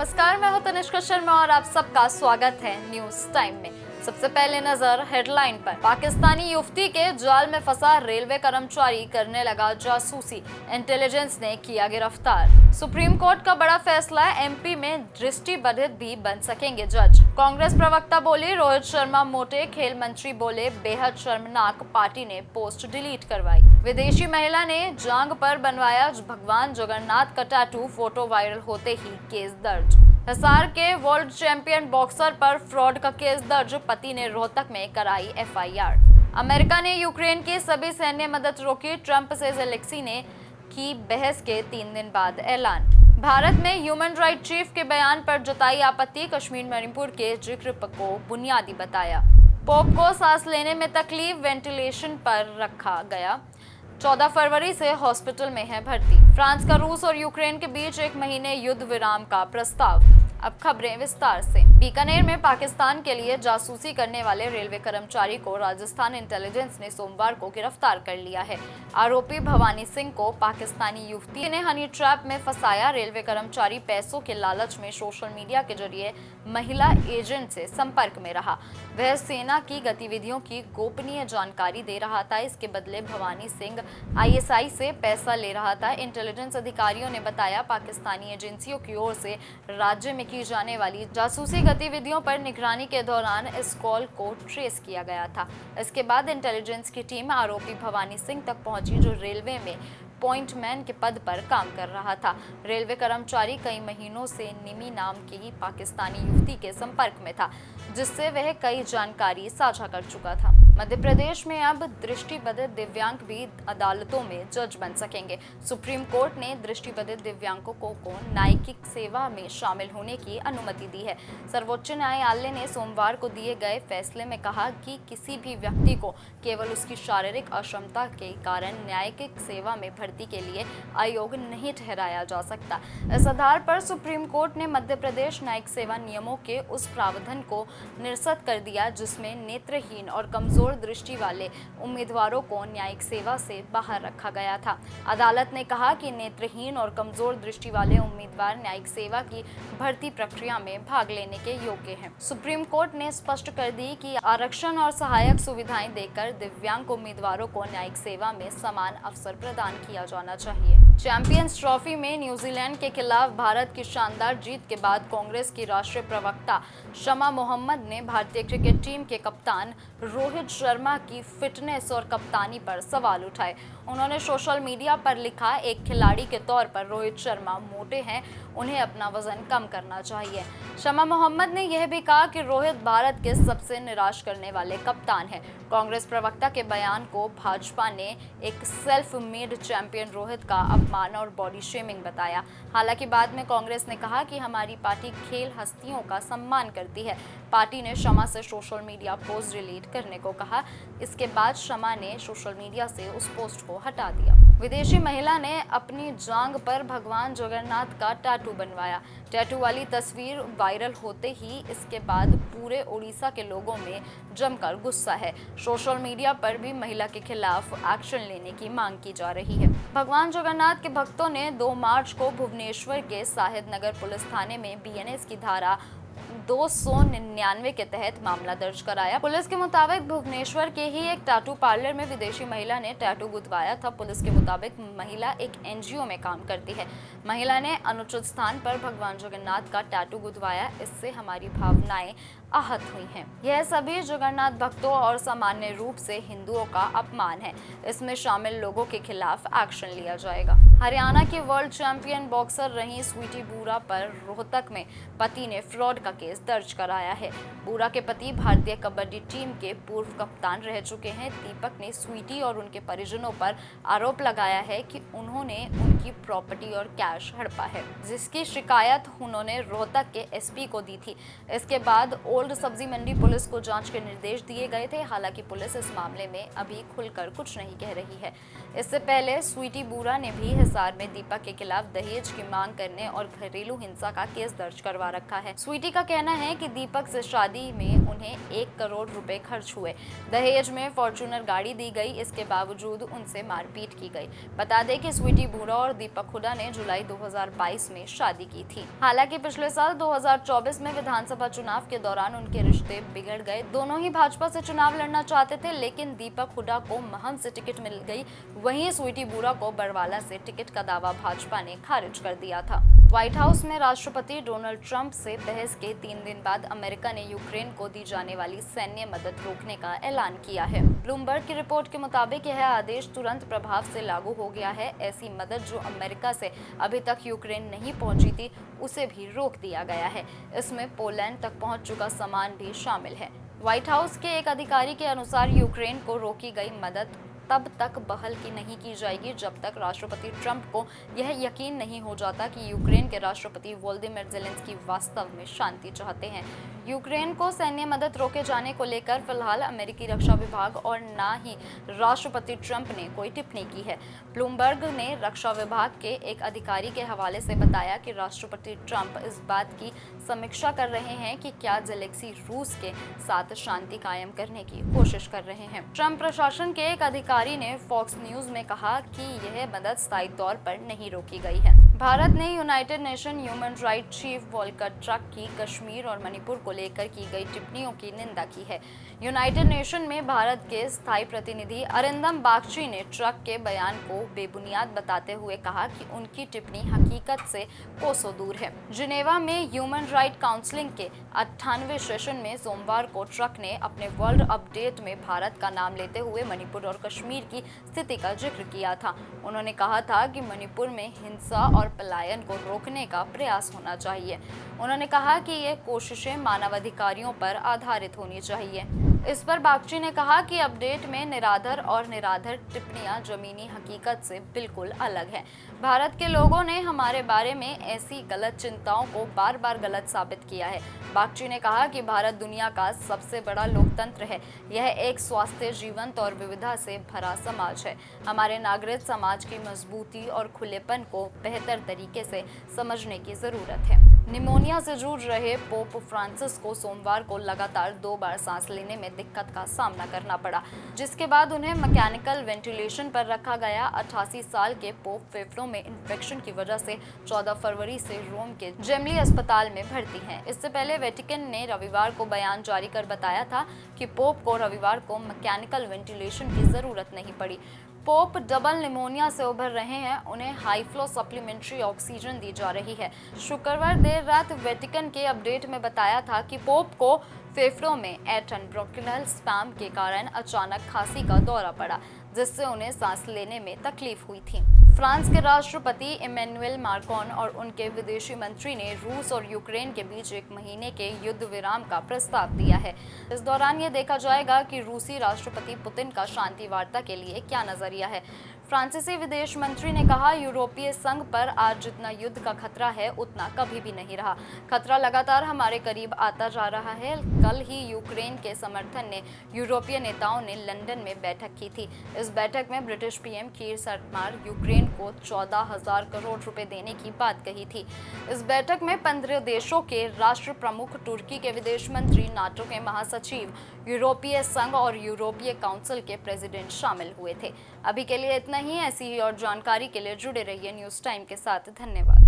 नमस्कार, मैं हूं तनिष्का शर्मा और आप सबका स्वागत है न्यूज टाइम में। सबसे पहले नजर हेडलाइन पर। पाकिस्तानी युवती के जाल में फंसा रेलवे कर्मचारी करने लगा जासूसी, इंटेलिजेंस ने किया गिरफ्तार। सुप्रीम कोर्ट का बड़ा फैसला, एमपी में दृष्टिबाधित भी बन सकेंगे जज। कांग्रेस प्रवक्ता बोली रोहित शर्मा मोटे, खेल मंत्री बोले बेहद शर्मनाक, पार्टी ने पोस्ट डिलीट करवाई। विदेशी महिला ने जांग पर बनवाया भगवान जगन्नाथ का टैटू, फोटो वायरल होते ही केस दर्ज। हिसार के वर्ल्ड चैंपियन बॉक्सर पर फ्रॉड का केस दर्ज, पति ने रोहतक में कराई एफआईआर। अमेरिका ने यूक्रेन की सभी सैन्य मदद रोकी, ट्रंप से जेलेंस्की ने की बहस के 3 दिन बाद ऐलान। भारत में ह्यूमन राइट चीफ के बयान पर जताई आपत्ति, कश्मीर मणिपुर के जिक्र को बुनियादी बताया। पोप को सांस लेने में तकलीफ, वेंटिलेशन पर रखा गया, 14 फरवरी से हॉस्पिटल में है भर्ती। फ्रांस का रूस और यूक्रेन के बीच 1 महीने युद्ध विराम का प्रस्ताव। अब खबरें विस्तार से। बीकानेर में पाकिस्तान के लिए जासूसी करने वाले रेलवे कर्मचारी को राजस्थान इंटेलिजेंस ने सोमवार को गिरफ्तार कर लिया है। आरोपी भवानी सिंह को पाकिस्तानी युवती ने हनी ट्रैप में फंसाया। रेलवे कर्मचारी पैसों के लालच में सोशल मीडिया के जरिए महिला एजेंट से संपर्क में रहा। वह सेना की गतिविधियों की गोपनीय जानकारी दे रहा था। इसके बदले भवानी सिंह आईएसआई से पैसा ले रहा था। इंटेलिजेंस अधिकारियों ने बताया पाकिस्तानी एजेंसियों की ओर से राज्य में की जाने वाली जासूसी गतिविधियों पर निगरानी के दौरान इस कॉल को ट्रेस किया गया था। इसके बाद इंटेलिजेंस की टीम आरोपी भवानी सिंह तक पहुंची, जो रेलवे में पॉइंटमैन के पद पर काम कर रहा था। रेलवे कर्मचारी कई महीनों से निमी नाम की पाकिस्तानी युवती के संपर्क में था, जिससे वह कई जानकारी साझा कर चुका था। मध्य प्रदेश में अब दृष्टिबाधित दिव्यांग भी अदालतों में जज बन सकेंगे। सुप्रीम कोर्ट ने दृष्टिबाधित दिव्यांगों को न्यायिक सेवा में शामिल होने की अनुमति दी है। सर्वोच्च न्यायालय ने सोमवार को दिए गए फैसले में कहा कि किसी भी व्यक्ति को केवल उसकी शारीरिक अक्षमता के कारण न्यायिक सेवा में भर्ती के लिए अयोग्य नहीं ठहराया जा सकता। इस आधार पर सुप्रीम कोर्ट ने मध्य प्रदेश न्यायिक सेवा नियमों के उस प्रावधान को निरस्त कर दिया जिसमें नेत्रहीन और कमजोर दृष्टि वाले उम्मीदवारों को न्यायिक सेवा से बाहर रखा गया था। अदालत ने कहा कि नेत्रहीन और कमजोर दृष्टि वाले उम्मीदवार न्यायिक सेवा की भर्ती प्रक्रिया में भाग लेने के योग्य हैं। सुप्रीम कोर्ट ने स्पष्ट कर दी कि आरक्षण और सहायक सुविधाएं देकर दिव्यांग उम्मीदवारों को न्यायिक सेवा में समान अवसर प्रदान किया जाना चाहिए। चैंपियंस ट्रॉफी में न्यूजीलैंड के खिलाफ भारत की शानदार जीत के बाद कांग्रेस की राष्ट्रीय प्रवक्ता शमा मोहम्मद ने भारतीय क्रिकेट टीम के कप्तान रोहित शर्मा की फिटनेस और कप्तानी पर सवाल उठाए। उन्होंने सोशल मीडिया पर लिखा, एक खिलाड़ी के तौर पर रोहित शर्मा मोटे हैं, उन्हें अपना वजन कम करना चाहिए। शमा मोहम्मद ने यह भी कहा कि रोहित भारत के सबसे निराश करने वाले कप्तान हैं। कांग्रेस प्रवक्ता के बयान को भाजपा ने एक सेल्फ मेड चैंपियन रोहित का अपमान और बॉडी शेमिंग बताया। हालांकि बाद में कांग्रेस ने कहा कि हमारी पार्टी खेल हस्तियों का सम्मान करती है। पार्टी ने शमा से सोशल मीडिया पोस्ट डिलीट करने को कहा। इसके बाद शमा ने सोशल मीडिया से उस पोस्ट को हटा दिया। विदेशी महिला ने अपनी जांग पर भगवान जगन्नाथ का टैटू बनवाया। टैटू वाली तस्वीर वायरल होते ही इसके बाद पूरे ओडिशा के लोगों में जमकर गुस्सा है। सोशल मीडिया पर भी महिला के खिलाफ एक्शन लेने की मांग की जा रही है। भगवान जगन्नाथ के भक्तों ने 2 मार्च को भुवनेश्वर के साहिद नगर पुलिस थाने में बीएनएस की धारा 299 के तहत मामला दर्ज कराया। पुलिस के मुताबिक भुवनेश्वर के ही एक टैटू पार्लर में विदेशी महिला ने टैटू गुदवाया था। पुलिस के मुताबिक महिला एक एनजीओ में काम करती है। महिला ने अनुचित स्थान पर भगवान जगन्नाथ का टैटू गुदवाया, इससे हमारी भावनाएं आहत हुई हैं। यह सभी जगन्नाथ भक्तों और सामान्य रूप से हिंदुओं का अपमान है। इसमें शामिल लोगों के खिलाफ एक्शन लिया जाएगा। हरियाणा की वर्ल्ड चैंपियन बॉक्सर रही स्वीटी बूरा पर रोहतक में पति ने फ्रॉड का केस दर्ज कराया है। बूरा के पति भारतीय कबड्डी टीम के पूर्व कप्तान रह चुके हैं। दीपक ने स्वीटी और उनके परिजनों पर आरोप लगाया है कि उन्होंने उनकी प्रॉपर्टी और कैश हड़पा है, जिसकी शिकायत उन्होंने रोहतक के एसपी को दी थी। इसके बाद गोल्ड सब्जी मंडी पुलिस को जांच के निर्देश दिए गए थे। हालांकि पुलिस इस मामले में अभी खुलकर कुछ नहीं कह रही है। इससे पहले स्वीटी बूरा ने भी हिसार में दीपक के खिलाफ दहेज की मांग करने और घरेलू हिंसा का केस दर्ज करवा रखा है। स्वीटी का कहना है कि दीपक से शादी में उन्हें 1 करोड़ रुपए खर्च हुए। दहेज में फॉर्च्यूनर गाड़ी दी गई, इसके बावजूद उनसे मारपीट की गई। बता दें कि स्वीटी बूरा और दीपक हुडा ने जुलाई 2022 में शादी की थी। हालांकि पिछले साल 2024 में विधानसभा चुनाव के दौरान उनके रिश्ते बिगड़ गए। दोनों ही भाजपा से चुनाव लड़ना चाहते थे, लेकिन दीपक हुडा को महम से टिकट मिल गई। वहीं स्वीटी बूरा को बड़वाला से टिकट का दावा भाजपा ने खारिज कर दिया था। व्हाइट हाउस में राष्ट्रपति डोनाल्ड ट्रंप से बहस के 3 दिन बाद अमेरिका ने यूक्रेन को दी जाने वाली सैन्य मदद रोकने का ऐलान किया है। ब्लूमबर्ग की रिपोर्ट के मुताबिक यह आदेश तुरंत प्रभाव से लागू हो गया है। ऐसी मदद जो अमेरिका से अभी तक यूक्रेन नहीं पहुंची थी, उसे भी रोक दिया गया है। इसमें पोलैंड तक पहुंच चुका सामान भी शामिल है। व्हाइट हाउस के एक अधिकारी के अनुसार यूक्रेन को रोकी गई मदद तब तक बहाल की नहीं की जाएगी जब तक राष्ट्रपति ट्रंप को यह यकीन नहीं हो जाता कि यूक्रेन के राष्ट्रपति वोलोदिमीर ज़ेलेंस्की वास्तव में शांति चाहते हैं। यूक्रेन को सैन्य मदद रोके जाने को लेकर फिलहाल अमेरिकी रक्षा विभाग और न ही राष्ट्रपति ट्रंप ने कोई टिप्पणी की है। ब्लूमबर्ग ने रक्षा विभाग के एक अधिकारी के हवाले से बताया कि राष्ट्रपति ट्रंप इस बात की समीक्षा कर रहे हैं कि क्या ज़ेलेंस्की रूस के साथ शांति कायम करने की कोशिश कर रहे हैं। ट्रंप प्रशासन के एक अधिकारी ने फॉक्स न्यूज में कहा कि यह मदद स्थायी तौर पर नहीं रोकी गई है। भारत ने United Nation human right chief Volker Turk की कश्मीर और मणिपुर को लेकर की गई टिप्पणियों की निंदा की है। यूनाइटेड नेशन में भारत के स्थायी प्रतिनिधि अरिंदम बागची ने ट्रक के बयान को बेबुनियाद बताते हुए कहा कि उनकी टिप्पणी हकीकत से कोसों दूर है। जिनेवा में ह्यूमन राइट काउंसिलिंग के 98वें सेशन में सोमवार को ट्रक ने अपने वर्ल्ड अपडेट में भारत का नाम लेते हुए मणिपुर और कश्मीर की स्थिति का जिक्र किया था। उन्होंने कहा था कि मणिपुर में हिंसा और पलायन को रोकने का प्रयास होना चाहिए। उन्होंने कहा कि ये कोशिशें मानवाधिकारियों पर आधारित होनी चाहिए। इस पर बागची ने कहा कि अपडेट में निराधार और निराधार टिप्पणियां जमीनी हकीकत से बिल्कुल अलग हैं। भारत के लोगों ने हमारे बारे में ऐसी गलत चिंताओं को बार बार गलत साबित किया है। बागची ने कहा कि भारत दुनिया का सबसे बड़ा लोकतंत्र है। यह एक स्वास्थ्य, जीवंत और विविधता से भरा समाज है। हमारे नागरिक समाज की मजबूती और खुलेपन को बेहतर तरीके से समझने की जरूरत है। निमोनिया से जूझ रहे पोप फ्रांसिस को सोमवार को लगातार 2 बार सांस लेने में दिक्कत का सामना करना पड़ा, जिसके बाद उन्हें मैकेनिकल वेंटिलेशन पर रखा गया। 88 साल के पोप फेफड़ों में इन्फेक्शन की वजह से 14 फरवरी से रोम के जेमली अस्पताल में भर्ती हैं। इससे पहले वेटिकन ने रविवार को बयान जारी कर बताया था कि पोप को रविवार को मैकेनिकल वेंटिलेशन की जरूरत नहीं पड़ी। पोप डबल निमोनिया से उभर रहे हैं, उन्हें हाई फ्लो सप्लीमेंट्री ऑक्सीजन दी जा रही है। शुक्रवार देर रात वेटिकन के अपडेट में बताया था कि पोप को फेफड़ों में एटन ब्रोंकियल स्पैम के कारण अचानक खांसी का दौरा पड़ा, जिससे उन्हें सांस लेने में तकलीफ हुई थी। फ्रांस के राष्ट्रपति इमैनुएल मैक्रोन और उनके विदेशी मंत्री ने रूस और यूक्रेन के बीच 1 महीने के युद्ध विराम का प्रस्ताव दिया है। इस दौरान यह देखा जाएगा कि रूसी राष्ट्रपति पुतिन का शांति वार्ता के लिए क्या नजरिया है। फ्रांसीसी विदेश मंत्री ने कहा, यूरोपीय संघ पर आज जितना युद्ध का खतरा है उतना कभी भी नहीं रहा। खतरा लगातार हमारे करीब आता जा रहा है। कल ही यूक्रेन के समर्थन ने यूरोपीय नेताओं ने लंदन में बैठक की थी। इस बैठक में British PM Keir Starmer Ukraine को 14,000 करोड़ रुपए देने की बात कही थी। इस बैठक में 15 देशों के राष्ट्र प्रमुख, तुर्की के विदेश मंत्री, नाटो के महासचिव, यूरोपीय संघ और यूरोपीय काउंसिल के प्रेसिडेंट शामिल हुए थे। अभी के लिए इतना ही। ऐसी ही और जानकारी के लिए जुड़े रहिए न्यूज़ टाइम के साथ। धन्यवाद।